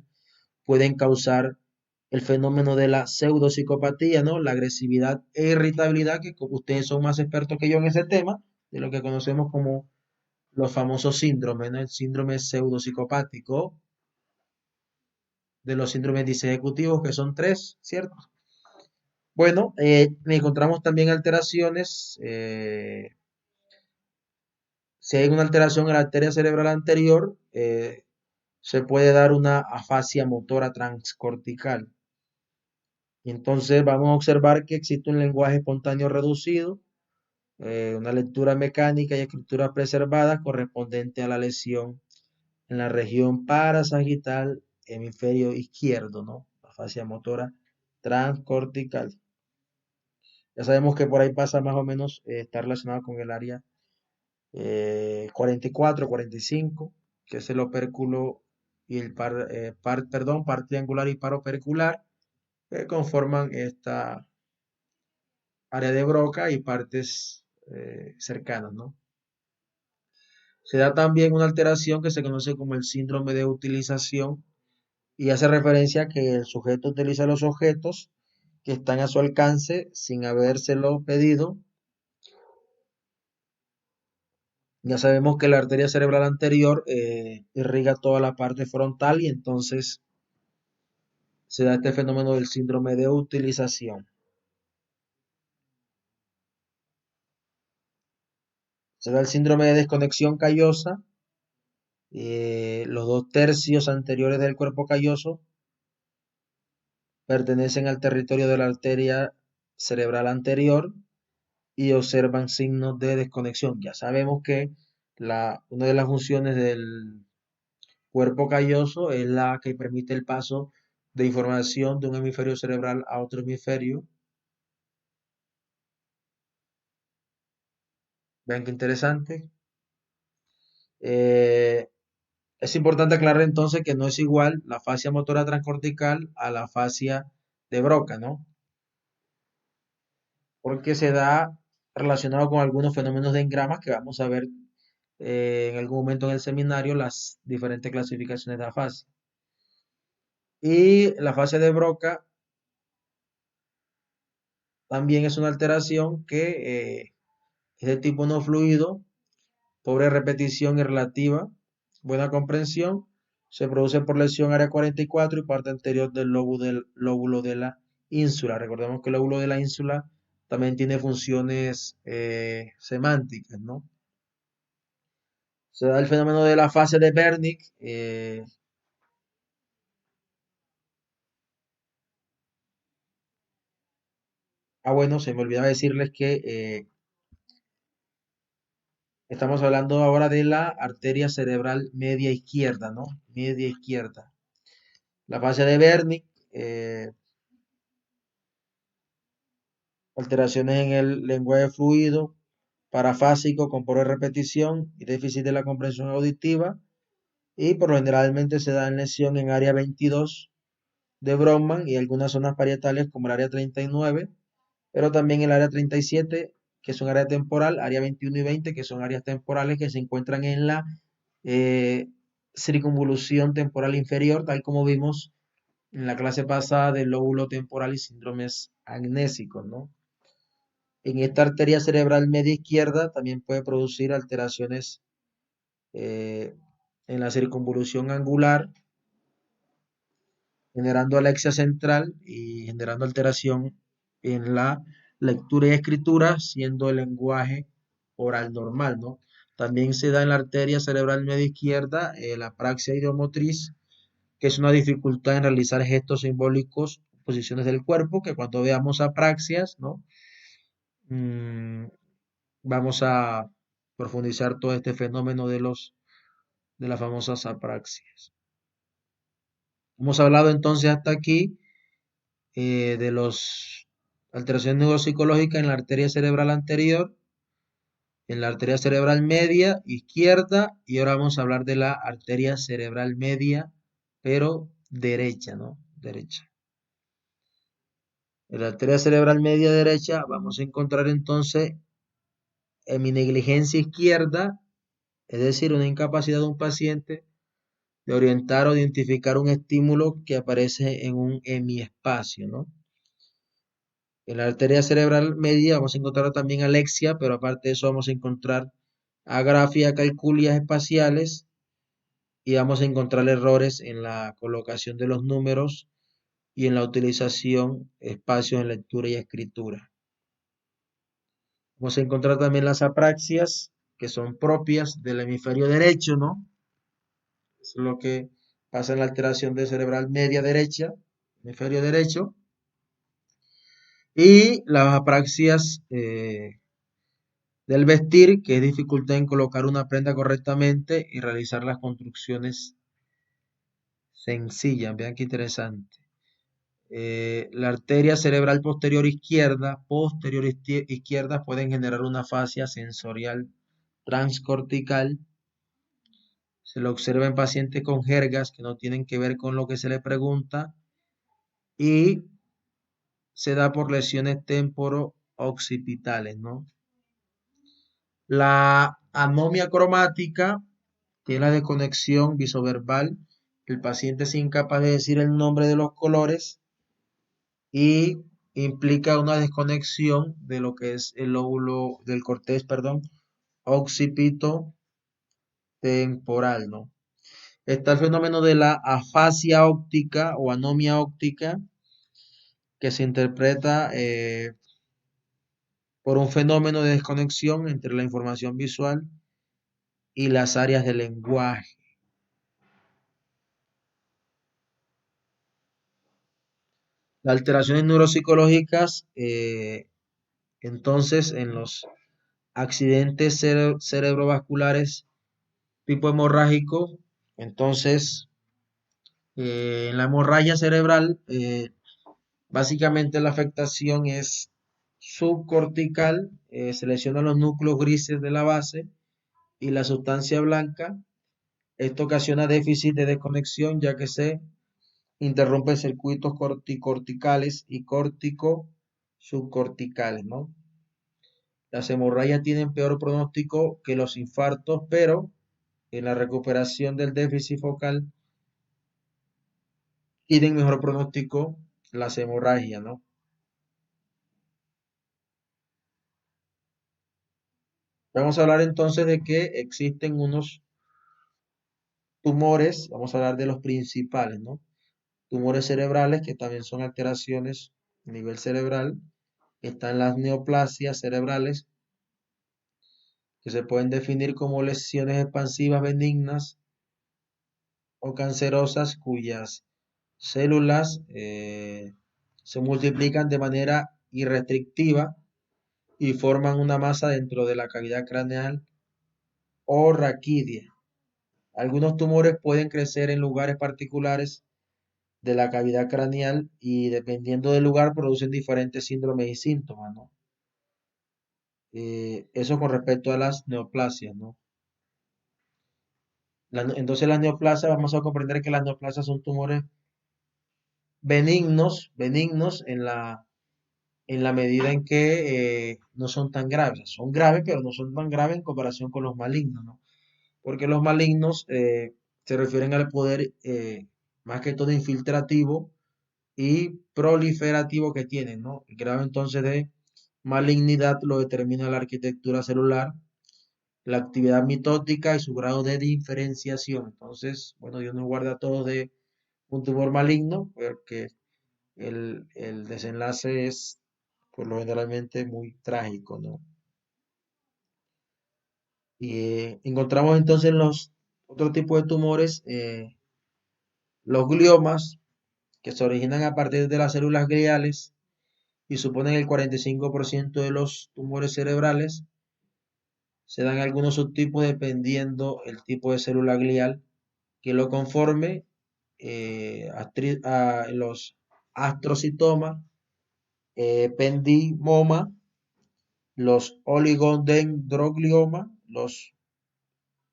pueden causar el fenómeno de la pseudopsicopatía, ¿no? La agresividad e irritabilidad, que como ustedes son más expertos que yo en ese tema, de lo que conocemos como los famosos síndromes, ¿no? El síndrome pseudopsicopático, de los síndromes disecutivos, que son tres, ¿cierto? Bueno, encontramos también alteraciones. Si hay una alteración en la arteria cerebral anterior, se puede dar una afasia motora transcortical. Y entonces vamos a observar que existe un lenguaje espontáneo reducido, una lectura mecánica y escritura preservada correspondiente a la lesión en la región parasagital hemisferio izquierdo, ¿no? Afasia motora transcortical. Ya sabemos que por ahí pasa más o menos, está relacionado con el área 44, 45, que es el opérculo y el par triangular y par opercular, que conforman esta área de Broca y partes cercanas, ¿no? Se da también una alteración que se conoce como el síndrome de utilización y hace referencia a que el sujeto utiliza los objetos que están a su alcance sin habérselo pedido. Ya sabemos que la arteria cerebral anterior irriga toda la parte frontal y entonces se da este fenómeno del síndrome de utilización. Se da el síndrome de desconexión callosa. Los dos tercios anteriores del cuerpo calloso pertenecen al territorio de la arteria cerebral anterior y observan signos de desconexión. Ya sabemos que una de las funciones del cuerpo calloso es la que permite el paso de información de un hemisferio cerebral a otro hemisferio. Vean qué interesante. Eh, es importante aclarar entonces que no es igual la fascia motora transcortical a la fascia de Broca, ¿no? Porque se da relacionado con algunos fenómenos de engramas que vamos a ver en algún momento en el seminario, las diferentes clasificaciones de la fascia. Y la fascia de Broca también es una alteración que es de tipo no fluido, pobre repetición y relativa, buena comprensión, se produce por lesión área 44 y parte anterior del lóbulo de la ínsula. Recordemos que el lóbulo de la ínsula también tiene funciones semánticas, ¿no? Se da el fenómeno de la fase de Wernicke. Bueno, se me olvidaba decirles que estamos hablando ahora de la arteria cerebral media izquierda, ¿no? Media izquierda. La fase de Wernicke, alteraciones en el lenguaje fluido, parafásico con pobre repetición y déficit de la comprensión auditiva, y por lo generalmente se da en lesión en área 22 de Brodmann y algunas zonas parietales como el área 39, pero también el área 37, que es un área temporal, área 21 y 20, que son áreas temporales que se encuentran en la eh, circunvolución temporal inferior, tal como vimos en la clase pasada del lóbulo temporal y síndromes agnésicos, ¿no? En esta arteria cerebral media izquierda también puede producir alteraciones eh, en la circunvolución angular, generando alexia central y generando alteración en la lectura y escritura, siendo el lenguaje oral normal, ¿no? También se da en la arteria cerebral media izquierda la apraxia ideomotriz, que es una dificultad en realizar gestos simbólicos, posiciones del cuerpo, que cuando veamos apraxias, ¿no? Mm, vamos a profundizar todo este fenómeno de las famosas apraxias. Hemos hablado entonces hasta aquí de las alteraciones neuropsicológicas en la arteria cerebral anterior, en la arteria cerebral media, izquierda, y ahora vamos a hablar de la arteria cerebral media, pero derecha, ¿no? Derecha. En la arteria cerebral media derecha vamos a encontrar entonces heminegligencia izquierda, es decir, una incapacidad de un paciente de orientar o identificar un estímulo que aparece en un hemiespacio, ¿no? En la arteria cerebral media vamos a encontrar también alexia, pero aparte de eso vamos a encontrar agrafia, calculias espaciales y vamos a encontrar errores en la colocación de los números y en la utilización espacios en lectura y escritura. Vamos a encontrar también las apraxias, que son propias del hemisferio derecho, ¿no? Eso es lo que pasa en la alteración de cerebral media derecha, hemisferio derecho. Y las apraxias del vestir, que es dificultad en colocar una prenda correctamente y realizar las construcciones sencillas. Vean qué interesante. La arteria cerebral posterior izquierda pueden generar una fascia sensorial transcortical. Se lo observa en pacientes con jergas que no tienen que ver con lo que se le pregunta y se da por lesiones temporo-occipitales, ¿no? La anomia cromática tiene la desconexión visoverbal. El paciente es incapaz de decir el nombre de los colores y implica una desconexión de lo que es el lóbulo del cortés, perdón, occipito temporal, ¿no? Está el fenómeno de la afasia óptica o anomia óptica, que se interpreta por un fenómeno de desconexión entre la información visual y las áreas del lenguaje. Las alteraciones neuropsicológicas, entonces, en los accidentes cerebrovasculares tipo hemorrágico, entonces, en la hemorragia cerebral, básicamente la afectación es subcortical, se lesionan los núcleos grises de la base y la sustancia blanca. Esto ocasiona déficit de desconexión ya que se interrumpen circuitos corticorticales y córtico subcorticales, ¿no? Las hemorragias tienen peor pronóstico que los infartos, pero en la recuperación del déficit focal tienen mejor pronóstico las hemorragias, ¿no? Vamos a hablar entonces de que existen unos tumores, vamos a hablar de los principales, ¿no? Tumores cerebrales, que también son alteraciones a nivel cerebral. Están las neoplasias cerebrales, que se pueden definir como lesiones expansivas benignas o cancerosas cuyas células se multiplican de manera irrestrictiva y forman una masa dentro de la cavidad craneal o raquídea. Algunos tumores pueden crecer en lugares particulares de la cavidad craneal y dependiendo del lugar producen diferentes síndromes y síntomas, ¿no? Eso con respecto a las neoplasias, ¿no? Entonces las neoplasias, vamos a comprender que las neoplasias son tumores benignos en la medida en que no son tan graves. Son graves, pero no son tan graves en comparación con los malignos, ¿no? Porque los malignos se refieren al poder más que todo infiltrativo y proliferativo que tienen, ¿no? El grado entonces de malignidad lo determina la arquitectura celular, la actividad mitótica y su grado de diferenciación. Entonces, bueno, Dios nos guarda a todos de un tumor maligno, porque el desenlace es por lo generalmente muy trágico, ¿no? Y encontramos entonces los otro tipo de tumores, los gliomas, que se originan a partir de las células gliales y suponen el 45% de los tumores cerebrales. Se dan algunos subtipos dependiendo el tipo de célula glial que lo conforme, los astrocitomas, ependimoma, los oligodendroglioma, los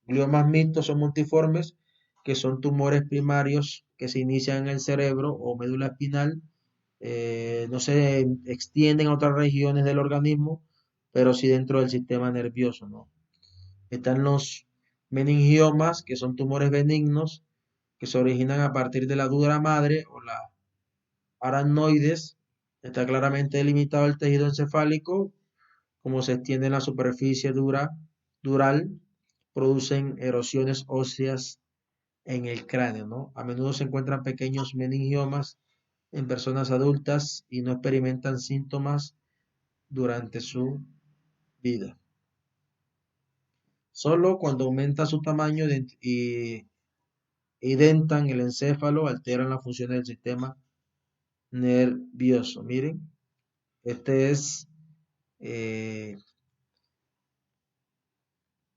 gliomas mixtos o multiformes, que son tumores primarios que se inician en el cerebro o médula espinal, no se extienden a otras regiones del organismo, pero sí dentro del sistema nervioso, ¿no? Están los meningiomas, que son tumores benignos, que se originan a partir de la dura madre o la aracnoides. Está claramente delimitado el tejido encefálico, como se extiende en la superficie dural, producen erosiones óseas en el cráneo, ¿no? A menudo se encuentran pequeños meningiomas en personas adultas y no experimentan síntomas durante su vida. Solo cuando aumenta su tamaño y identan el encéfalo, alteran las funciones del sistema nervioso. Miren, este es eh,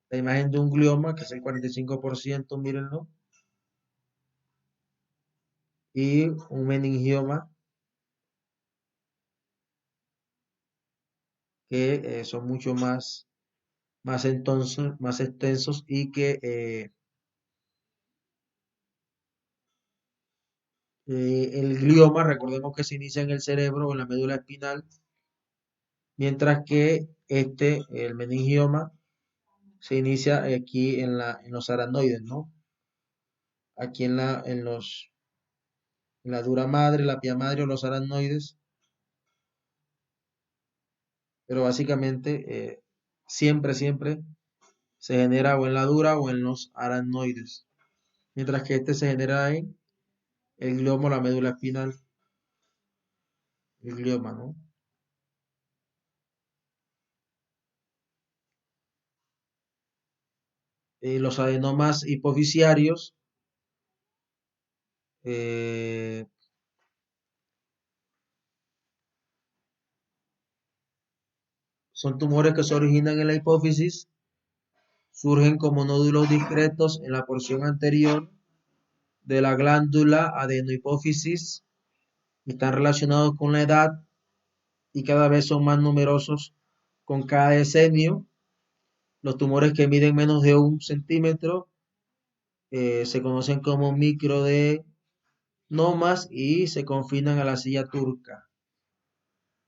la imagen de un glioma, que es el 45%, mírenlo, y un meningioma, que son mucho más extensos y que el glioma, recordemos que se inicia en el cerebro o en la médula espinal, mientras que el meningioma, se inicia aquí en los aranoides, ¿no? Aquí en la dura madre, la pia madre o los aranoides, pero básicamente siempre se genera o en la dura o en los aranoides, mientras que se genera en el glioma o la médula espinal, el glioma, ¿no? Los adenomas hipofisiarios eh, son tumores que se originan en la hipófisis, surgen como nódulos discretos en la porción anterior de la glándula adenohipófisis, están relacionados con la edad y cada vez son más numerosos con cada decenio. Los tumores que miden menos de 1 centímetro se conocen como microadenomas y se confinan a la silla turca.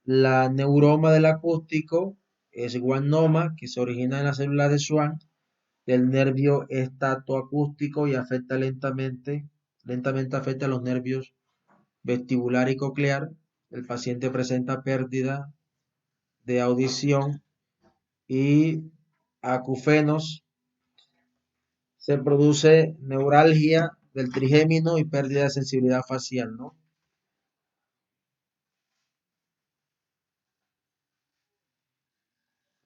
La neuroma del acústico es guanoma, que se origina en la célula de Schwann del nervio estatoacústico y lentamente afecta a los nervios vestibular y coclear. El paciente presenta pérdida de audición y acúfenos. Se produce neuralgia del trigémino y pérdida de sensibilidad facial, ¿no?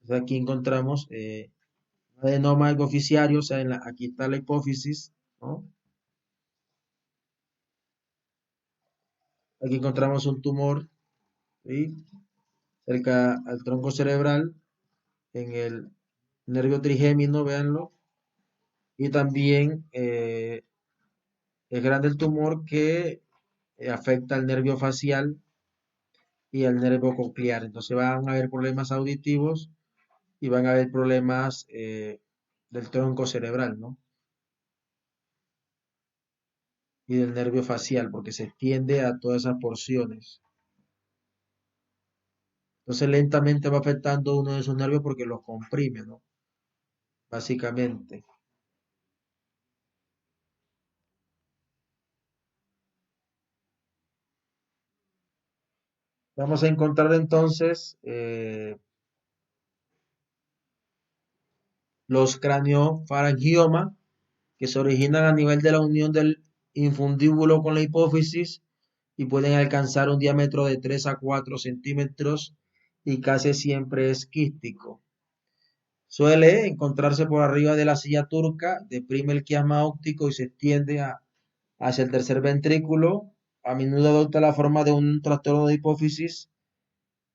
Entonces aquí encontramos un adenoma hipoficiario, o sea, aquí está la hipófisis, ¿no? Aquí encontramos un tumor, ¿sí? Cerca al tronco cerebral, en el nervio trigémino, véanlo. Y también es grande el tumor que afecta al nervio facial y al nervio coclear. Entonces van a haber problemas auditivos y van a haber problemas del tronco cerebral, ¿no? Y del nervio facial, porque se extiende a todas esas porciones. Entonces lentamente va afectando uno de esos nervios porque los comprime, ¿no? Básicamente. Vamos a encontrar entonces los craniofarangiomas, que se originan a nivel de la unión del infundíbulo con la hipófisis y pueden alcanzar un diámetro de 3 a 4 centímetros y casi siempre es quístico. Suele encontrarse por arriba de la silla turca, deprime el quiasma óptico y se extiende hacia el tercer ventrículo. A menudo adopta la forma de un trastorno de hipófisis,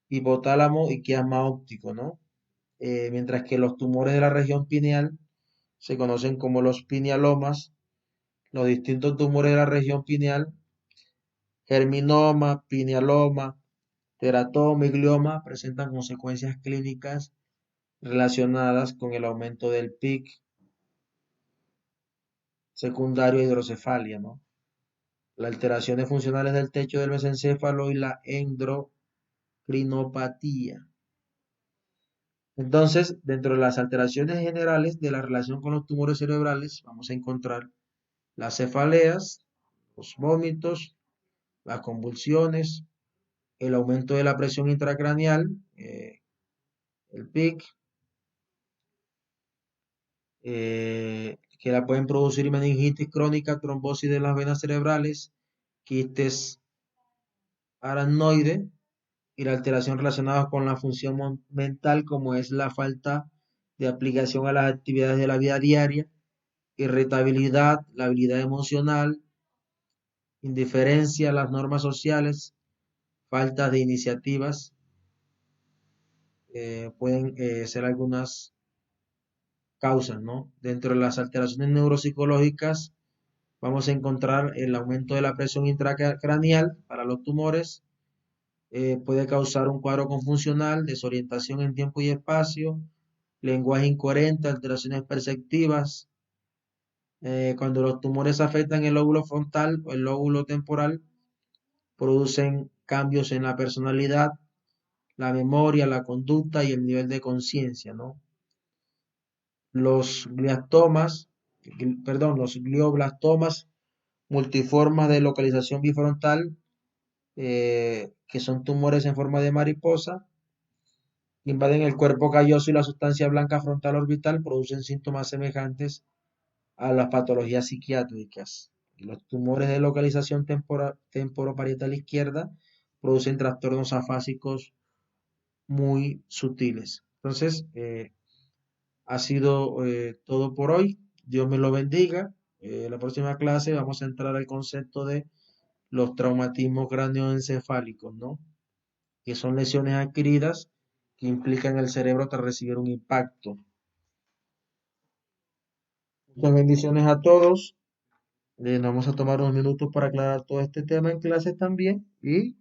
hipotálamo y quiasma óptico, ¿no? mientras que los tumores de la región pineal se conocen como los pinealomas. Los distintos tumores de la región pineal, germinoma, pinealoma, teratoma y glioma, presentan consecuencias clínicas relacionadas con el aumento del PIC secundario a hidrocefalia, ¿no? Las alteraciones funcionales del techo del mesencéfalo y la endocrinopatía. Entonces, dentro de las alteraciones generales de la relación con los tumores cerebrales, vamos a encontrar las cefaleas, los vómitos, las convulsiones, el aumento de la presión intracraneal, el PIC, que la pueden producir meningitis crónica, trombosis de las venas cerebrales, quistes aracnoide y la alteración relacionada con la función mental, como es la falta de aplicación a las actividades de la vida diaria, irritabilidad, la habilidad emocional, indiferencia a las normas sociales, falta de iniciativas, pueden ser algunas causas, ¿no? Dentro de las alteraciones neuropsicológicas vamos a encontrar el aumento de la presión intracraneal para los tumores, puede causar un cuadro confusional, desorientación en tiempo y espacio, lenguaje incoherente, alteraciones perceptivas. Cuando los tumores afectan el lóbulo frontal o el lóbulo temporal, producen cambios en la personalidad, la memoria, la conducta y el nivel de conciencia, ¿no? Los gliastomas, los glioblastomas multiformes de localización bifrontal, que son tumores en forma de mariposa, invaden el cuerpo calloso y la sustancia blanca frontal orbital, producen síntomas semejantes a las patologías psiquiátricas. Los tumores de localización temporoparietal izquierda producen trastornos afásicos muy sutiles. Entonces, ha sido todo por hoy. Dios me lo bendiga. En la próxima clase vamos a entrar al concepto de los traumatismos cráneoencefálicos, ¿no? Que son lesiones adquiridas que implican el cerebro tras recibir un impacto. Muchas bendiciones a todos. Nos vamos a tomar unos minutos para aclarar todo este tema en clase también. Y